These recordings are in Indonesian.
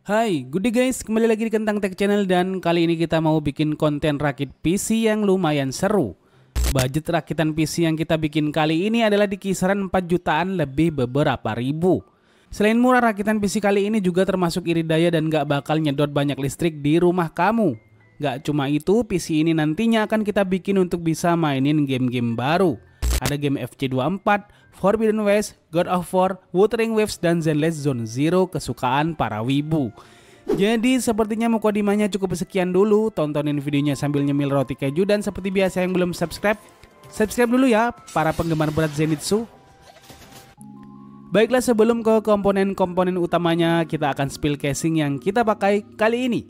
Hai, good day guys, kembali lagi di Kentang Tech Channel dan kali ini kita mau bikin konten rakit PC yang lumayan seru. Budget rakitan PC yang kita bikin kali ini adalah di kisaran 4 jutaan lebih beberapa ribu. Selain murah, rakitan PC kali ini juga termasuk irit daya dan gak bakal nyedot banyak listrik di rumah kamu. Gak cuma itu, PC ini nantinya akan kita bikin untuk bisa mainin game-game baru. Ada game FC24, Forbidden West, God of War, Wuthering Waves, dan Zenless Zone Zero kesukaan para wibu. Jadi sepertinya mukadimahnya cukup sekian dulu. Tontonin videonya sambil nyemil roti keju, dan seperti biasa yang belum subscribe, subscribe dulu ya para penggemar berat Zenitsu. Baiklah, sebelum ke komponen-komponen utamanya, kita akan spill casing yang kita pakai kali ini.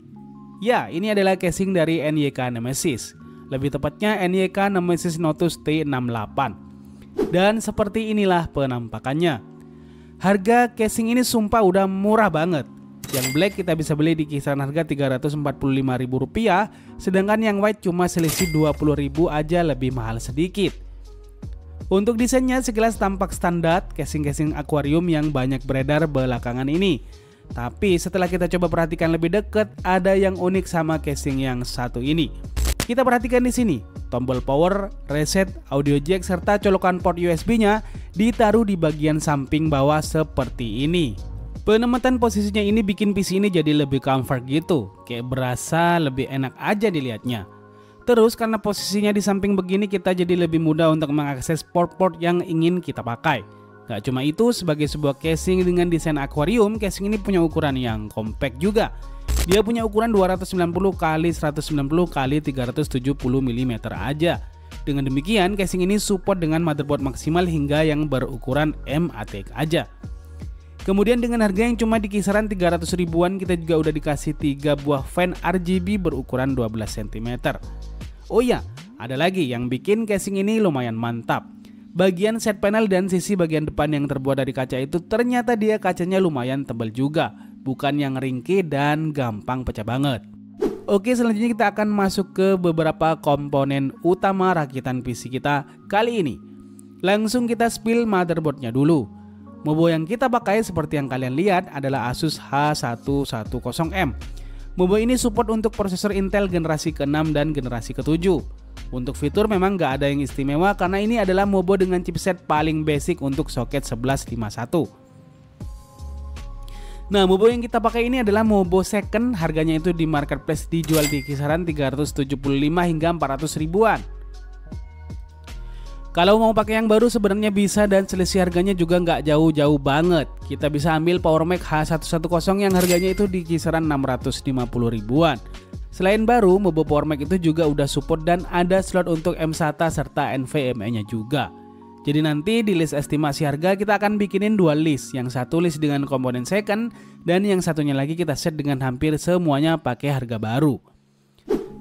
Ya, ini adalah casing dari NYK Nemesis. Lebih tepatnya NYK Nemesis Notus T68. Dan seperti inilah penampakannya. Harga casing ini sumpah udah murah banget. Yang black kita bisa beli di kisaran harga Rp345.000, sedangkan yang white cuma selisih Rp20.000 aja lebih mahal sedikit. Untuk desainnya sekilas tampak standar casing-casing akuarium yang banyak beredar belakangan ini. Tapi setelah kita coba perhatikan lebih dekat, ada yang unik sama casing yang satu ini. Kita perhatikan di sini, tombol power, reset, audio jack, serta colokan port USB-nya ditaruh di bagian samping bawah seperti ini. Penempatan posisinya ini bikin PC ini jadi lebih comfort gitu, kayak berasa lebih enak aja dilihatnya. Terus karena posisinya di samping begini, kita jadi lebih mudah untuk mengakses port-port yang ingin kita pakai. Gak cuma itu, sebagai sebuah casing dengan desain akuarium, casing ini punya ukuran yang compact juga. Dia punya ukuran 290 x 190 x 370 mm aja. Dengan demikian, casing ini support dengan motherboard maksimal hingga yang berukuran MATK aja. Kemudian dengan harga yang cuma di kisaran 300 ribuan, kita juga udah dikasih 3 buah fan RGB berukuran 12 cm. Oh ya, ada lagi yang bikin casing ini lumayan mantap. Bagian side panel dan sisi bagian depan yang terbuat dari kaca itu ternyata dia kacanya lumayan tebal juga. Bukan yang ringkih dan gampang pecah banget. Oke, selanjutnya kita akan masuk ke beberapa komponen utama rakitan PC kita kali ini. Langsung kita spill motherboardnya dulu. Mobo yang kita pakai seperti yang kalian lihat adalah Asus H110M. Mobo ini support untuk prosesor Intel generasi ke-6 dan generasi ke-7. Untuk fitur memang gak ada yang istimewa karena ini adalah Mobo dengan chipset paling basic untuk soket 1151. Nah, Mobo yang kita pakai ini adalah Mobo second, harganya itu di marketplace dijual di kisaran 375 hingga 400 ribuan. Kalau mau pakai yang baru sebenarnya bisa dan selisih harganya juga nggak jauh-jauh banget. Kita bisa ambil PowerMac H110 yang harganya itu di kisaran 650 ribuan. Selain baru, Mobo PowerMac itu juga udah support dan ada slot untuk M-SATA serta NVMe-nya juga. Jadi nanti di list estimasi harga kita akan bikinin dua list. Yang satu list dengan komponen second dan yang satunya lagi kita set dengan hampir semuanya pakai harga baru.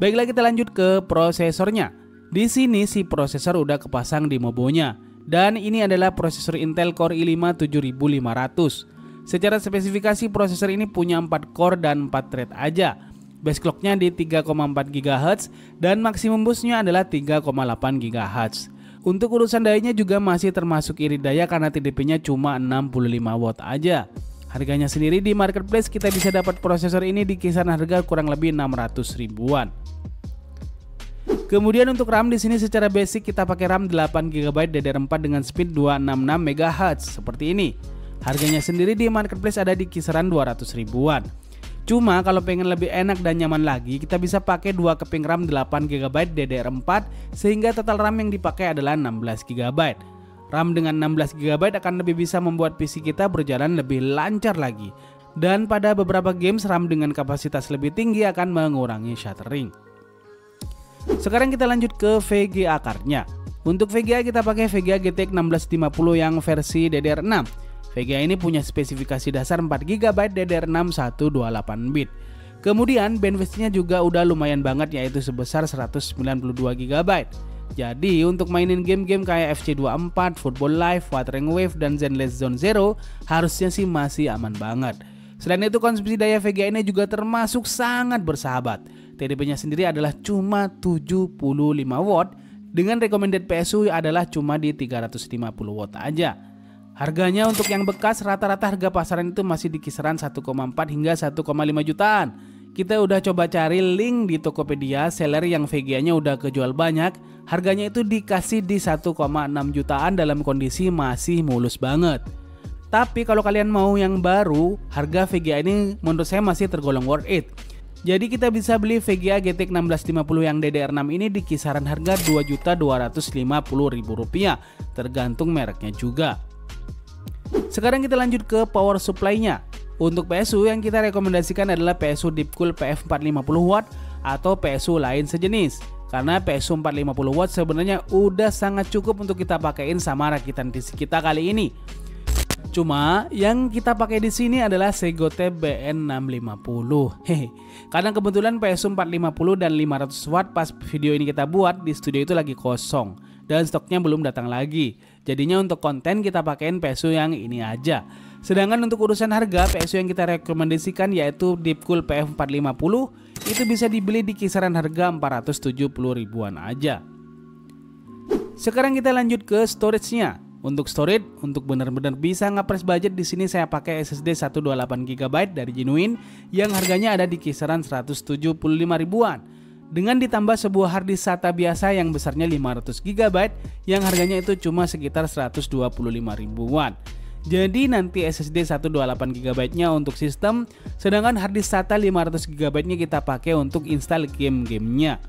Baiklah, kita lanjut ke prosesornya. Di sini si prosesor udah kepasang di Mobonya. Dan ini adalah prosesor Intel Core i5 7500. Secara spesifikasi prosesor ini punya 4 core dan 4 thread aja. Base clocknya di 3,4 GHz dan maksimum boostnya adalah 3,8 GHz. Untuk urusan dayanya juga masih termasuk irit daya karena TDP-nya cuma 65 watt aja. Harganya sendiri di marketplace kita bisa dapat prosesor ini di kisaran harga kurang lebih 600 ribuan. Kemudian untuk RAM di sini secara basic kita pakai RAM 8 GB DDR4 dengan speed 266 MHz seperti ini. Harganya sendiri di marketplace ada di kisaran 200 ribuan. Cuma kalau pengen lebih enak dan nyaman lagi, kita bisa pakai 2 keping RAM 8 GB DDR4 sehingga total RAM yang dipakai adalah 16 GB. RAM dengan 16 GB akan lebih bisa membuat PC kita berjalan lebih lancar lagi. Dan pada beberapa games RAM dengan kapasitas lebih tinggi akan mengurangi shuttering. Sekarang kita lanjut ke VGA cardnya. Untuk VGA kita pakai VGA GTX 1650 yang versi DDR6. VGA ini punya spesifikasi dasar 4 GB DDR6 128 bit. Kemudian bandwidth-nya juga udah lumayan banget, yaitu sebesar 192 GB. Jadi untuk mainin game-game kayak FC24, Football Live, Wuthering Waves, dan Zenless Zone Zero harusnya sih masih aman banget. Selain itu konsumsi daya VGA ini juga termasuk sangat bersahabat. TDP-nya sendiri adalah cuma 75 watt dengan recommended PSU adalah cuma di 350 watt aja. Harganya untuk yang bekas rata-rata harga pasaran itu masih di kisaran 1,4 hingga 1,5 jutaan. Kita udah coba cari link di Tokopedia, seller yang VGA-nya udah kejual banyak, harganya itu dikasih di 1,6 jutaan dalam kondisi masih mulus banget. Tapi kalau kalian mau yang baru, harga VGA ini menurut saya masih tergolong worth it. Jadi kita bisa beli VGA GTX 1650 yang DDR6 ini di kisaran harga Rp2.250.000, tergantung mereknya juga. Sekarang kita lanjut ke power supply-nya. Untuk PSU yang kita rekomendasikan adalah PSU Deepcool PF450W atau PSU lain sejenis. Karena PSU 450W sebenarnya udah sangat cukup untuk kita pakein sama rakitan PC kita kali ini. Cuma yang kita pakai di sini adalah Segote BN650. Hehe. Karena kebetulan PSU 450 dan 500W pas video ini kita buat di studio itu lagi kosong dan stoknya belum datang lagi. Jadinya untuk konten kita pakein PSU yang ini aja. Sedangkan untuk urusan harga, PSU yang kita rekomendasikan yaitu Deepcool PF450 itu bisa dibeli di kisaran harga 470 ribuan aja. Sekarang kita lanjut ke storage-nya. Untuk storage, untuk benar-benar bisa ngepres budget, di sini saya pakai SSD 128GB dari Genuine yang harganya ada di kisaran 175 ribuan. Dengan ditambah sebuah harddisk SATA biasa yang besarnya 500GB yang harganya itu cuma sekitar 125 ribuan. Jadi nanti SSD 128GB-nya untuk sistem, sedangkan harddisk SATA 500GB-nya kita pakai untuk install game-gamenya.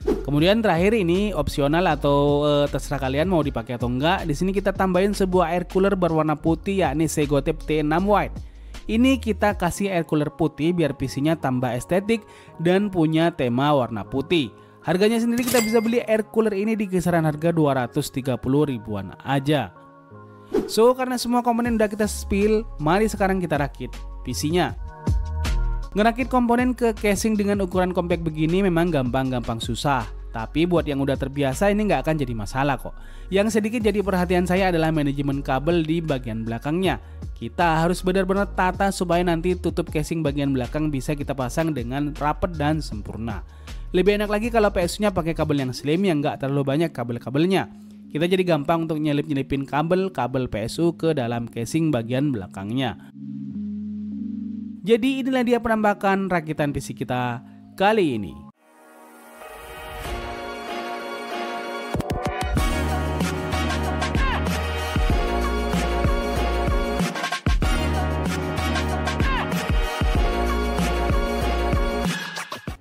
Kemudian terakhir ini opsional atau terserah kalian mau dipakai atau enggak. Di sini kita tambahin sebuah air cooler berwarna putih yakni Segote T6 White. Ini kita kasih air cooler putih biar PC-nya tambah estetik dan punya tema warna putih. Harganya sendiri kita bisa beli air cooler ini di kisaran harga 230 ribuan aja. So karena semua komponen udah kita spill, mari sekarang kita rakit PC-nya. Ngerakit komponen ke casing dengan ukuran compact begini memang gampang-gampang susah. Tapi buat yang udah terbiasa ini nggak akan jadi masalah kok. Yang sedikit jadi perhatian saya adalah manajemen kabel di bagian belakangnya. Kita harus benar-benar tata supaya nanti tutup casing bagian belakang bisa kita pasang dengan rapat dan sempurna. Lebih enak lagi kalau PSU-nya pakai kabel yang slim yang nggak terlalu banyak kabel-kabelnya. Kita jadi gampang untuk nyelip-nyelipin kabel PSU ke dalam casing bagian belakangnya. Jadi inilah dia penampakan rakitan PC kita kali ini.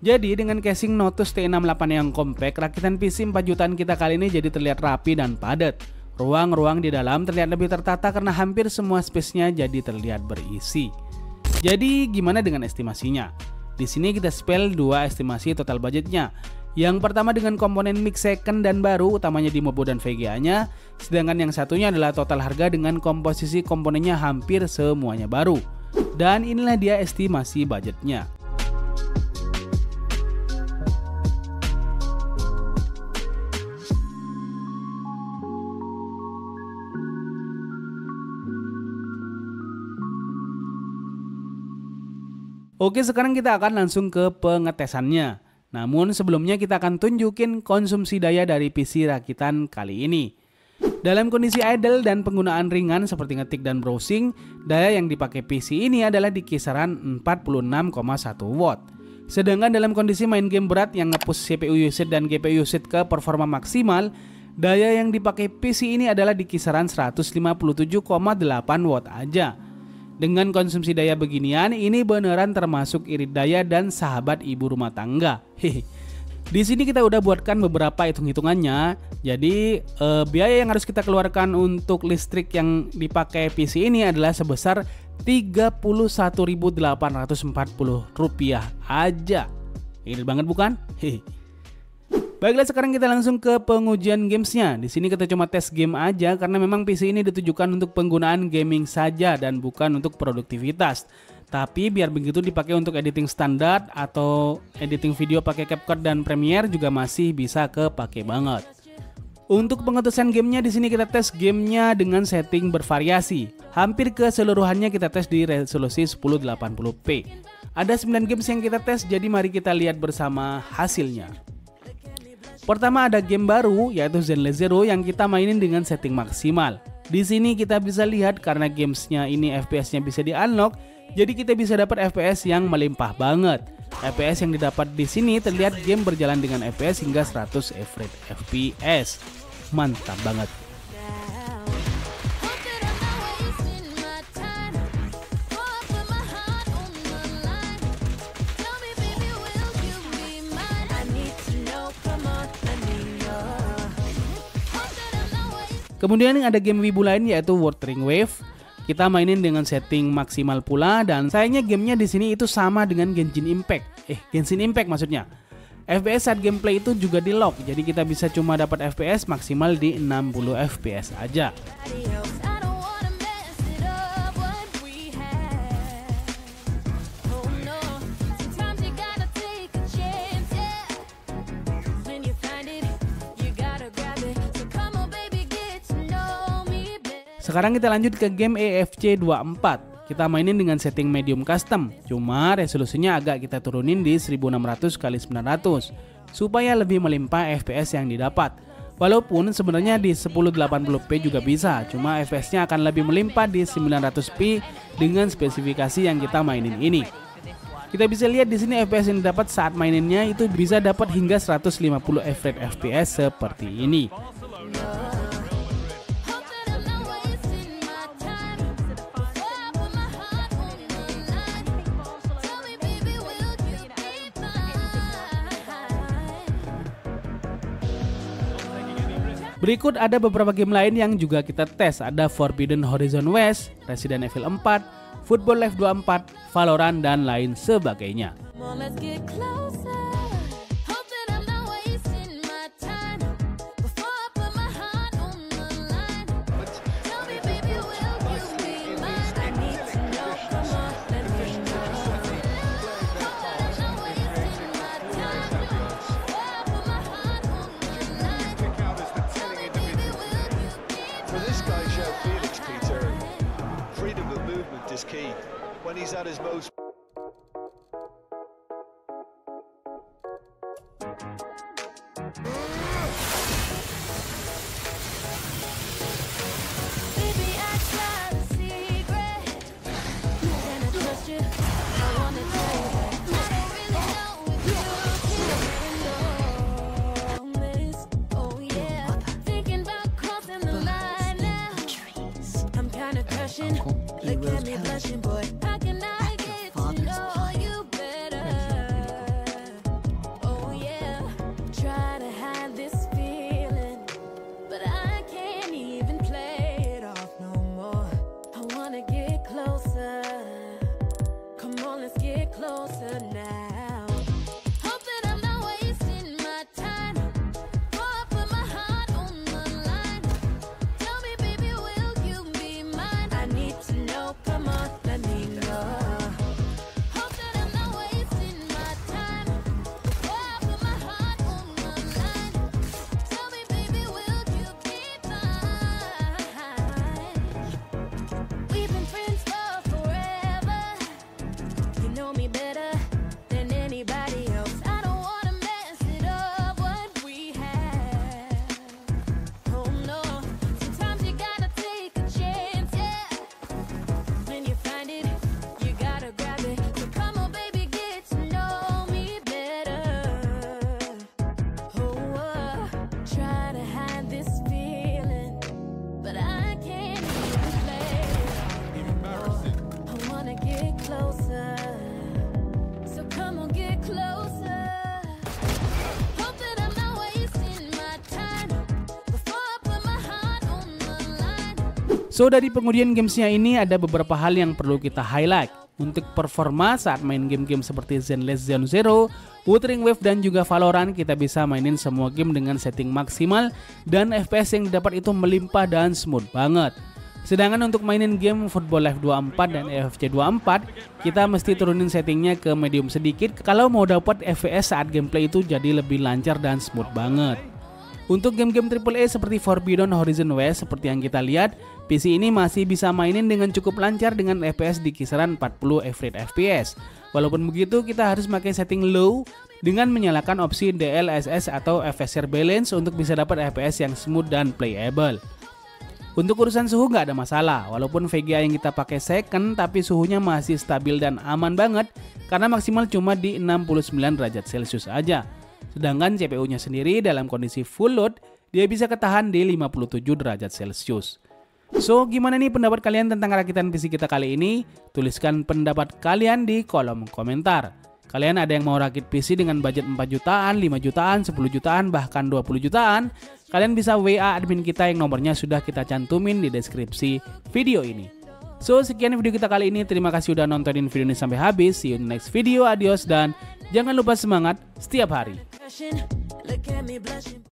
Jadi dengan casing Notus T68 yang compact, rakitan PC 4 jutaan kita kali ini jadi terlihat rapi dan padat. Ruang-ruang di dalam terlihat lebih tertata karena hampir semua space-nya jadi terlihat berisi. Jadi gimana dengan estimasinya? Di sini kita spell dua estimasi total budgetnya. Yang pertama dengan komponen mic second dan baru utamanya di Mobo dan VGA-nya, sedangkan yang satunya adalah total harga dengan komposisi komponennya hampir semuanya baru. Dan inilah dia estimasi budgetnya. Oke, sekarang kita akan langsung ke pengetesannya. Namun sebelumnya kita akan tunjukin konsumsi daya dari PC rakitan kali ini. Dalam kondisi idle dan penggunaan ringan seperti ngetik dan browsing, daya yang dipakai PC ini adalah di kisaran 46,1 watt. Sedangkan dalam kondisi main game berat yang nge-push CPU usage dan GPU usage ke performa maksimal, daya yang dipakai PC ini adalah di kisaran 157,8 watt aja. Dengan konsumsi daya beginian, ini beneran termasuk irit daya dan sahabat ibu rumah tangga. Hehe. Di sini kita udah buatkan beberapa hitung-hitungannya. Jadi biaya yang harus kita keluarkan untuk listrik yang dipakai PC ini adalah sebesar Rp31.840 aja. Irit banget bukan? Hehe. Baiklah, sekarang kita langsung ke pengujian gamesnya. Di sini kita cuma tes game aja karena memang PC ini ditujukan untuk penggunaan gaming saja dan bukan untuk produktivitas. Tapi biar begitu dipakai untuk editing standar atau editing video pakai CapCut dan Premiere juga masih bisa kepake banget. Untuk pengetesan gamenya di sini kita tes gamenya dengan setting bervariasi. Hampir keseluruhannya kita tes di resolusi 1080p. Ada 9 games yang kita tes, jadi mari kita lihat bersama hasilnya. Pertama ada game baru yaitu Zenless Zero yang kita mainin dengan setting maksimal. Di sini kita bisa lihat karena gamesnya ini FPS-nya bisa di-unlock, jadi kita bisa dapat FPS yang melimpah banget. FPS yang didapat di sini terlihat game berjalan dengan FPS hingga 100 average FPS. Mantap banget. Kemudian ada game Wibu lain yaitu Wuthering Waves. Kita mainin dengan setting maksimal pula dan sayangnya gamenya di sini itu sama dengan Genshin Impact. Genshin Impact maksudnya. FPS saat gameplay itu juga di lock, jadi kita bisa cuma dapat FPS maksimal di 60 FPS aja. Sekarang kita lanjut ke game EFC 24. Kita mainin dengan setting medium custom, cuma resolusinya agak kita turunin di 1600x900 supaya lebih melimpah FPS yang didapat. Walaupun sebenarnya di 1080p juga bisa, cuma FPS-nya akan lebih melimpah di 900p dengan spesifikasi yang kita mainin ini. Kita bisa lihat di sini FPS yang didapat saat maininnya itu bisa dapat hingga 150 average FPS seperti ini. Berikut ada beberapa game lain yang juga kita tes. Ada Forbidden Horizon West, Resident Evil 4, Football Live 24, Valorant, dan lain sebagainya. Is key when he's at his most. Look at me blushing, boy. How can I get to know you better? Oh yeah, try to hide this feeling, but I can't even play it off no more. I wanna get closer. Come on, let's get closer now. Hope that I'm not wasting my time. Before I put my heart on the line, tell me, baby, will you be mine? I need to know. Come on, let me know. Hope that I'm not wasting my time. Before I put my heart on the line, tell me, baby, will you be mine? We've been friends for forever. You know me better than anybody else. I don't wanna mess it up what we have. Oh no, sometimes you gotta take a chance, yeah. When you find it, you gotta grab it. So come on, baby, get to know me better. Oh, try to hide this feeling, but I can't even play it off no more. I wanna get closer, so come on, get closer. Hope that I'm not wasting my time. Before I put my heart on the line. So dari pengujian gamesnya ini ada beberapa hal yang perlu kita highlight. Untuk performa saat main game-game seperti Zenless Zone Zero, Wuthering Waves, dan juga Valorant, kita bisa mainin semua game dengan setting maksimal dan FPS yang didapat itu melimpah dan smooth banget. Sedangkan untuk mainin game Football Live 24 dan EFC 24, kita mesti turunin settingnya ke medium sedikit kalau mau dapat FPS saat gameplay itu jadi lebih lancar dan smooth banget. Untuk game-game AAA seperti Forbidden Horizon West, seperti yang kita lihat, PC ini masih bisa mainin dengan cukup lancar dengan FPS di kisaran 40 average FPS. Walaupun begitu, kita harus pakai setting low dengan menyalakan opsi DLSS atau FSR Balance untuk bisa dapat FPS yang smooth dan playable. Untuk urusan suhu nggak ada masalah, walaupun VGA yang kita pakai second tapi suhunya masih stabil dan aman banget karena maksimal cuma di 69 derajat Celcius aja. Sedangkan CPU-nya sendiri dalam kondisi full load, dia bisa ketahan di 57 derajat Celcius. So, gimana nih pendapat kalian tentang rakitan PC kita kali ini? Tuliskan pendapat kalian di kolom komentar. Kalian ada yang mau rakit PC dengan budget 4 jutaan, 5 jutaan, 10 jutaan, bahkan 20 jutaan? Kalian bisa WA admin kita yang nomornya sudah kita cantumin di deskripsi video ini. So, sekian video kita kali ini. Terima kasih udah nontonin video ini sampai habis. See you in the next video. Adios dan jangan lupa semangat setiap hari.